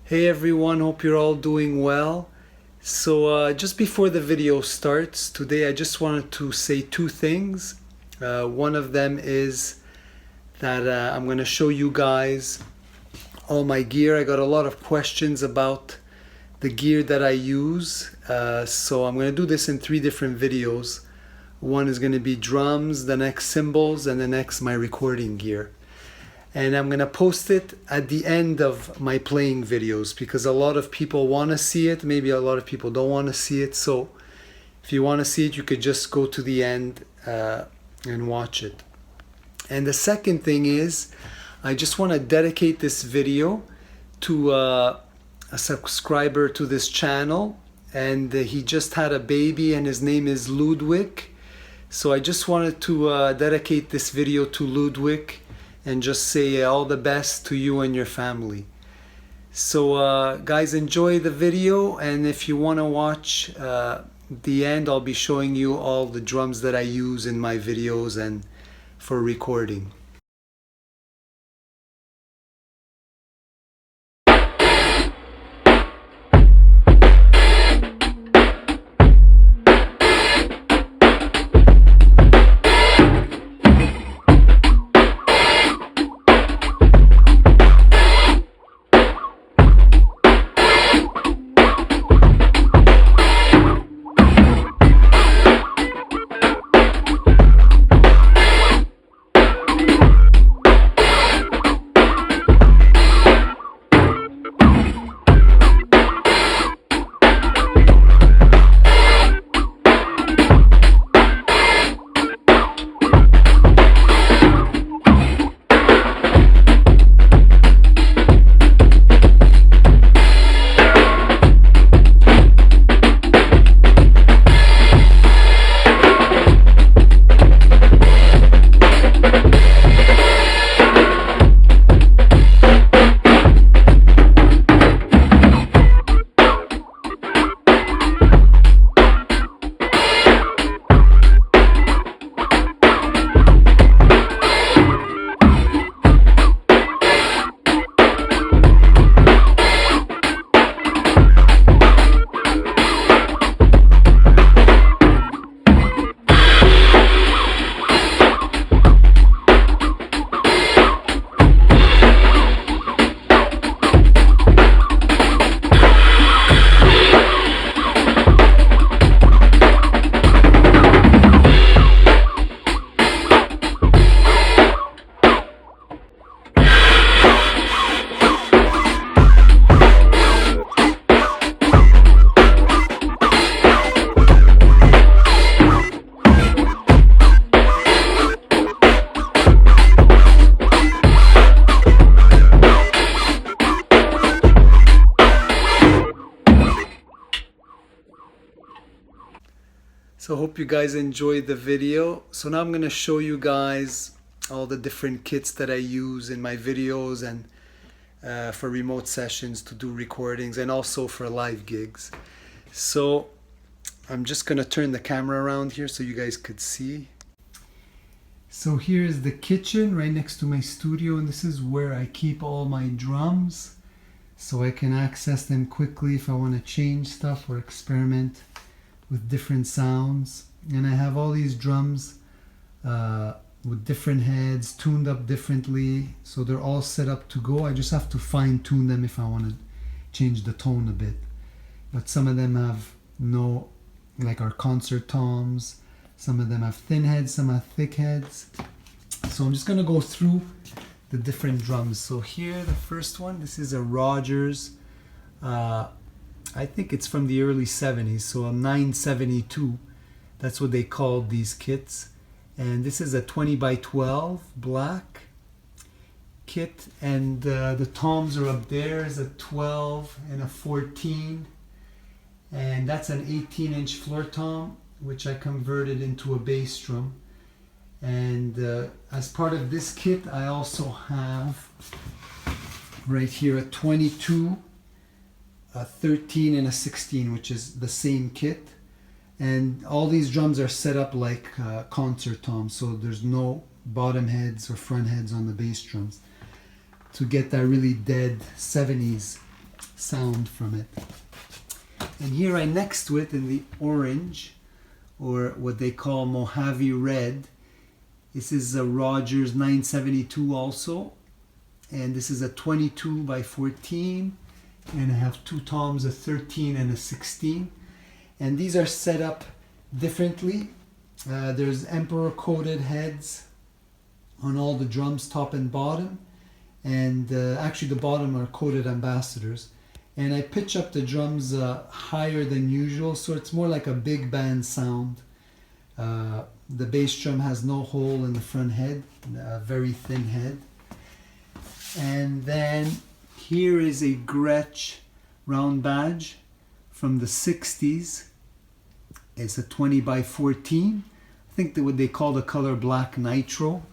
Hey everyone, hope you're all doing well. So just before the video starts, today I just wanted to say two things. One of them is that I'm going to show you guys all my gear. I got a lot of questions about the gear that I use. So I'm going to do this in 3 different videos. One is going to be drums, the next cymbals, and the next my recording gear. And I'm going to post it at the end of my playing videos because a lot of people want to see it. Maybe a lot of people don't want to see it. So if you want to see it, you could just go to the end and watch it. And the second thing is, I just want to dedicate this video to a subscriber to this channel. And he just had a baby and his name is LUDWIG. So I just wanted to dedicate this video to LUDWIG and just say all the best to you and your family. So guys, enjoy the video, and if you want to watch the end, I'll be showing you all the drums that I use in my videos and for recording. So hope you guys enjoyed the video. So now I'm going to show you guys all the different kits that I use in my videos and for remote sessions to do recordings and also for live gigs. So I'm just going to turn the camera around here so you guys could see. So here is the kitchen right next to my studio, and this is where I keep all my drums so I can access them quickly if I want to change stuff or experiment with different sounds. And I have all these drums with different heads tuned up differently, so they're all set up to go. I just have to fine tune them if I want to change the tone a bit. But some of them have no, like our concert toms, some of them have thin heads, some have thick heads. So I'm just gonna go through the different drums. So here, the first one, this is a Rogers, I think it's from the early 70s, so a 972. That's what they called these kits. And this is a 20 by 12 black kit. And the toms are up there. Is a 12 and a 14. And that's an 18-inch floor tom, which I converted into a bass drum. And as part of this kit, I also have right here a 22, a 13 and a 16, which is the same kit. And all these drums are set up like concert toms, so there's no bottom heads or front heads on the bass drums to get that really dead 70s sound from it. And here right next to it in the orange, or what they call Mojave Red, this is a Rogers 972 also. And this is a 22 by 14. And I have two toms, a 13 and a 16. And these are set up differently. There's Emperor coated heads on all the drums, top and bottom. And actually the bottom are coated ambassadors. And I pitch up the drums higher than usual, so it's more like a big band sound. The bass drum has no hole in the front head, a very thin head. And then here is a Gretsch round badge from the 60s. It's a 20 by 14. I think that what they call the color black nitro.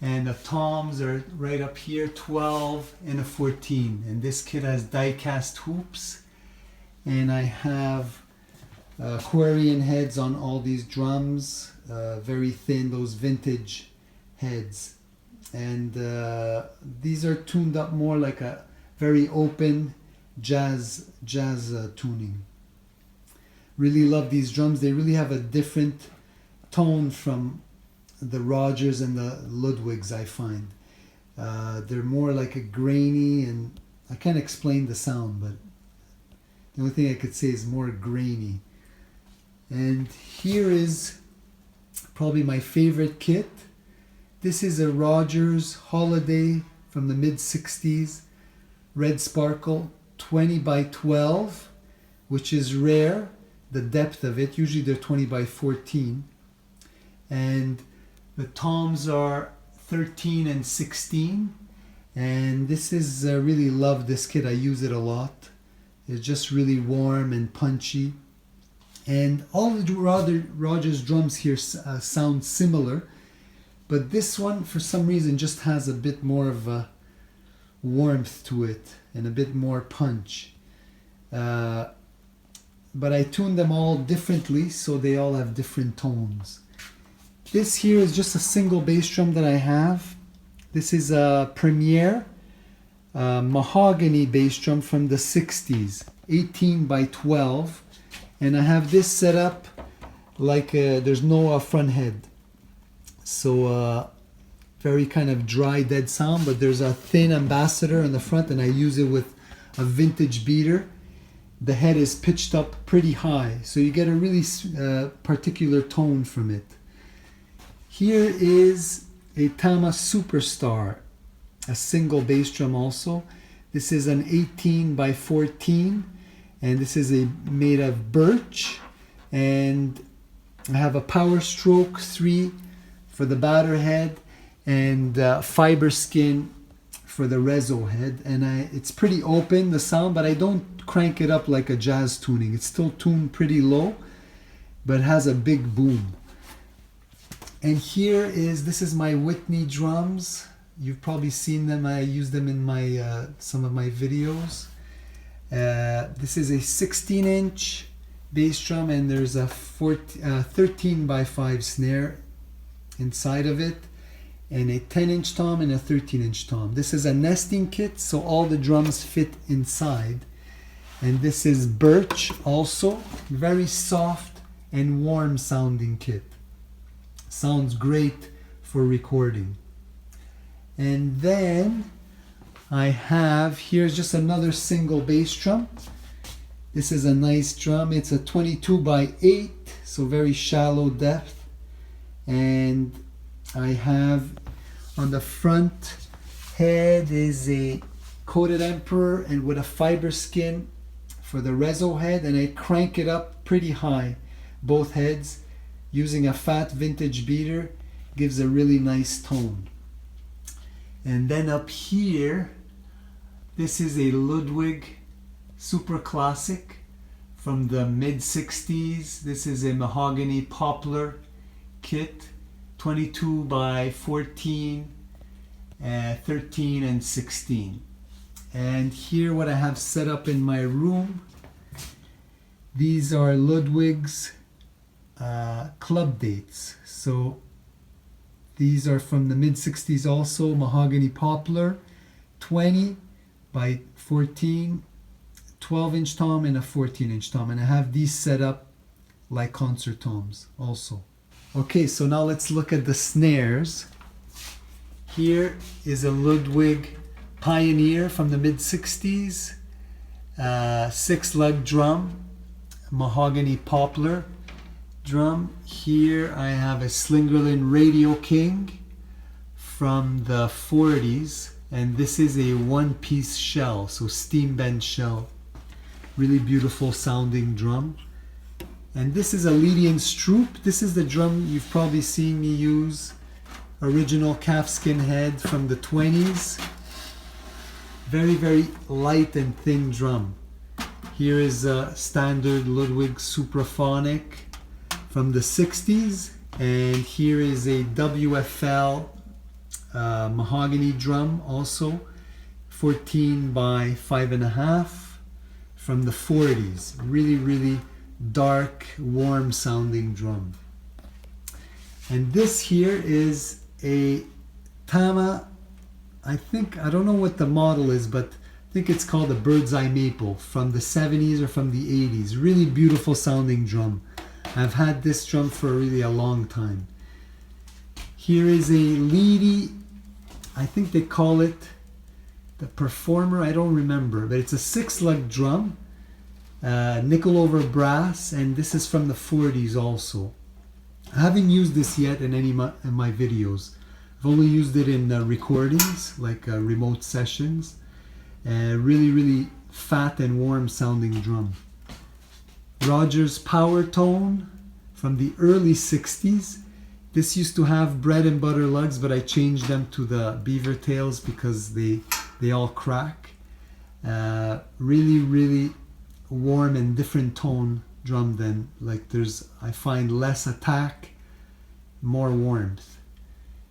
And the toms are right up here, 12 and a 14. And this kit has die-cast hoops. And I have Aquarian heads on all these drums. Very thin, those vintage heads. And these are tuned up more like a very open jazz tuning. Really love these drums. They really have a different tone from the Rogers and the Ludwigs, I find. They're more like a grainy, and I can't explain the sound, but the only thing I could say is more grainy. And here is probably my favorite kit. This is a Rogers Holiday from the mid-60s, red sparkle, 20 by 12, which is rare, the depth of it. Usually they're 20 by 14. And the toms are 13 and 16. And this is, I really love this kit. I use it a lot. It's just really warm and punchy. And all the Rogers drums here sound similar. But this one, for some reason, just has a bit more of a warmth to it and a bit more punch. But I tuned them all differently, so they all have different tones. This here is just a single bass drum that I have. This is a Premier mahogany bass drum from the 60s, 18 by 12. And I have this set up like there's no front head. So very kind of dry, dead sound, but there's a thin ambassador in the front, and I use it with a vintage beater. The head is pitched up pretty high, so you get a really particular tone from it. Here is a Tama Superstar, a single bass drum also. This is an 18 by 14, and this is made of birch, and I have a Power Stroke 3 for the batter head, and fiber skin for the reso head. And it's pretty open, the sound, but I don't crank it up like a jazz tuning. It's still tuned pretty low, but it has a big boom. And this is my Whitney drums. You've probably seen them. I use them in my some of my videos. This is a 16-inch bass drum, and there's a 13 by 5 snare inside of it, and a 10-inch tom and a 13-inch tom. This is a nesting kit, so all the drums fit inside. And this is birch also, very soft and warm sounding kit. Sounds great for recording. And then I have, here's just another single bass drum. This is a nice drum. It's a 22 by 8, so very shallow depth. And I have on the front head is a coated Emperor, and with a fiber skin for the reso head, and I crank it up pretty high, both heads, using a fat vintage beater. Gives a really nice tone. And then up here, this is a Ludwig Super Classic from the mid-60s. This is a mahogany poplar kit, 22 by 14, 13 and 16. And here what I have set up in my room, these are Ludwig's club dates. So these are from the mid-60s also, mahogany poplar, 20 by 14, 12-inch tom and a 14-inch tom, and I have these set up like concert toms also. Okay, so now let's look at the snares. Here is a Ludwig Pioneer from the mid-60s, 6-lug drum, mahogany poplar drum. Here I have a Slingerland Radio King from the 40s, and this is a one-piece shell, so steam bend shell. Really beautiful sounding drum. And this is a Lydian Stroop. This is the drum you've probably seen me use. Original calfskin head from the 20s. Very, very light and thin drum. Here is a standard Ludwig Supraphonic from the 60s. And here is a WFL mahogany drum also. 14 by 5.5 from the 40s. Really, really dark, warm sounding drum. And this here is a Tama, I don't know what the model is, but I think it's called a Bird's Eye Maple from the 70s or from the 80s. Really beautiful sounding drum. I've had this drum for really a long time. Here is a Leedy, I think they call it the Performer, I don't remember, but it's a 6-lug drum. Nickel over brass, and this is from the 40s also. I haven't used this yet in any of my videos. I've only used it in recordings, like remote sessions. Really, really fat and warm sounding drum. Rogers Power Tone from the early 60s. This used to have bread and butter lugs, but I changed them to the beaver tails because they all crack. Really, really warm and different tone drum than, like, I find less attack, more warmth.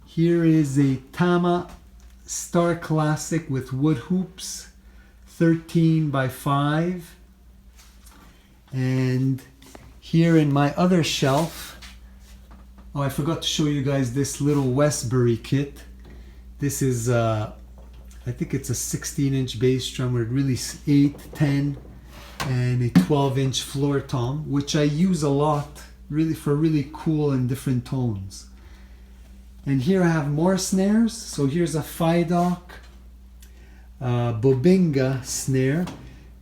Here is a Tama Star Classic with wood hoops, 13 by 5. And here in my other shelf, oh, I forgot to show you guys this little Westbury kit. This is I think it's a 16-inch bass drum with really 8, 10 and a 12-inch floor tom, which I use a lot really for really cool and different tones. And here I have more snares. So here's a Fidoc Bobinga snare.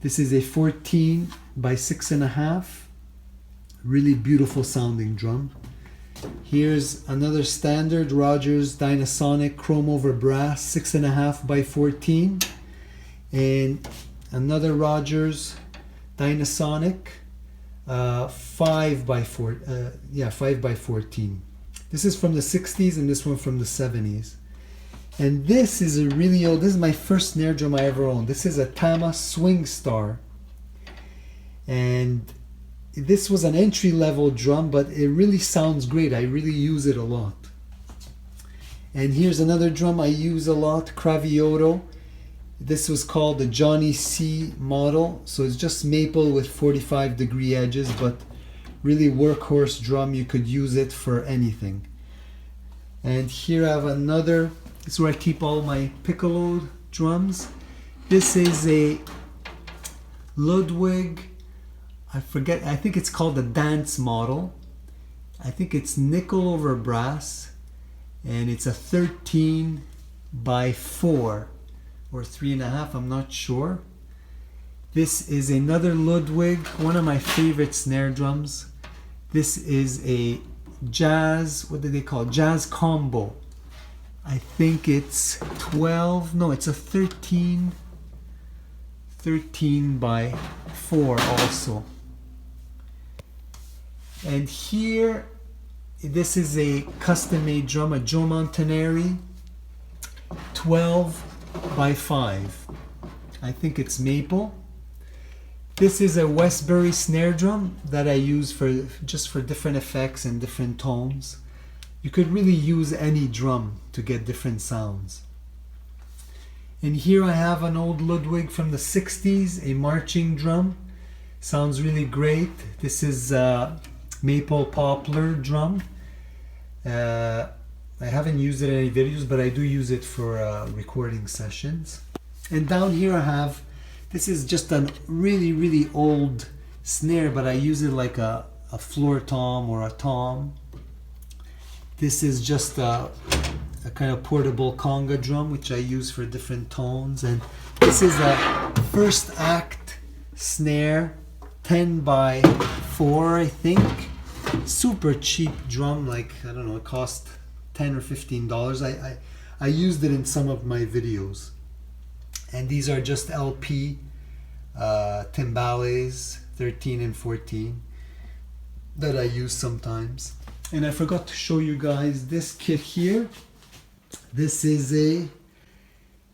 This is a 14 by 6.5. Really beautiful sounding drum. Here's another standard Rogers Dynasonic chrome over brass 6.5 by 14, and another Rogers Dynasonic 5 by 14. This is from the 60s and this one from the 70s. And this is a really old, this is my first snare drum I ever owned. This is a Tama Swing Star. And this was an entry-level drum, but it really sounds great. I really use it a lot. And here's another drum I use a lot, Cravioto. This was called the Johnny C model. So it's just maple with 45-degree edges, but really workhorse drum. You could use it for anything. And here I have another, this is where I keep all my piccolo drums. This is a Ludwig, I forget, I think it's called the dance model. I think it's nickel over brass, and it's a 13 by 4 or 3.5, I'm not sure. This is another Ludwig, one of my favorite snare drums. This is a jazz, what do they call it? Jazz combo. I think it's 12, no, it's a 13 by 4 also. And here, this is a custom-made drum, a Joe Montanari, 12 by 5. I think it's maple. This is a Westbury snare drum that I use just for different effects and different tones. You could really use any drum to get different sounds. And here I have an old Ludwig from the 60s, a marching drum. Sounds really great. This is maple poplar drum. I haven't used it in any videos, but I do use it for recording sessions. And down here I have This is just a really old snare, but I use it like a floor tom or a tom. This is just a kind of portable conga drum, which I use for different tones. And this is a first act snare, 10 by 4, I think. Super cheap drum, like, I don't know, it cost $10 or $15. I used it in some of my videos. And these are just LP timbales, 13 and 14, that I use sometimes. And I forgot to show you guys this kit here. This is a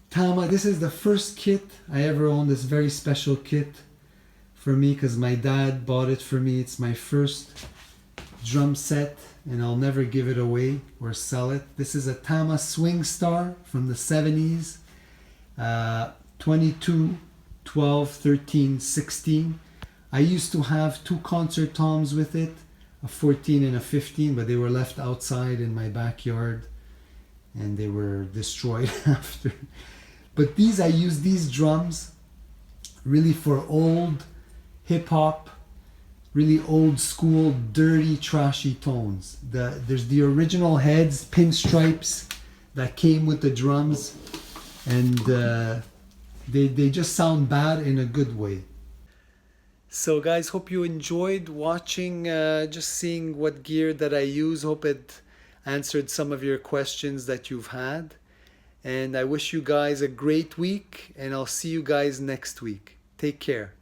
Tama. This is the first kit I ever owned, this very special kit for me because my dad bought it for me. It's my first drum set and I'll never give it away or sell it. This is a Tama Swing Star from the 70s. 22, 12, 13, 16. I used to have 2 concert toms with it, a 14 and a 15, but they were left outside in my backyard and they were destroyed after. But these, I use these drums really for old hip hop, really old school, dirty, trashy tones. There's the original heads, pinstripes that came with the drums, and they just sound bad in a good way. So guys, hope you enjoyed watching, just seeing what gear that I use. Hope it answered some of your questions that you've had. And I wish you guys a great week, and I'll see you guys next week. Take care.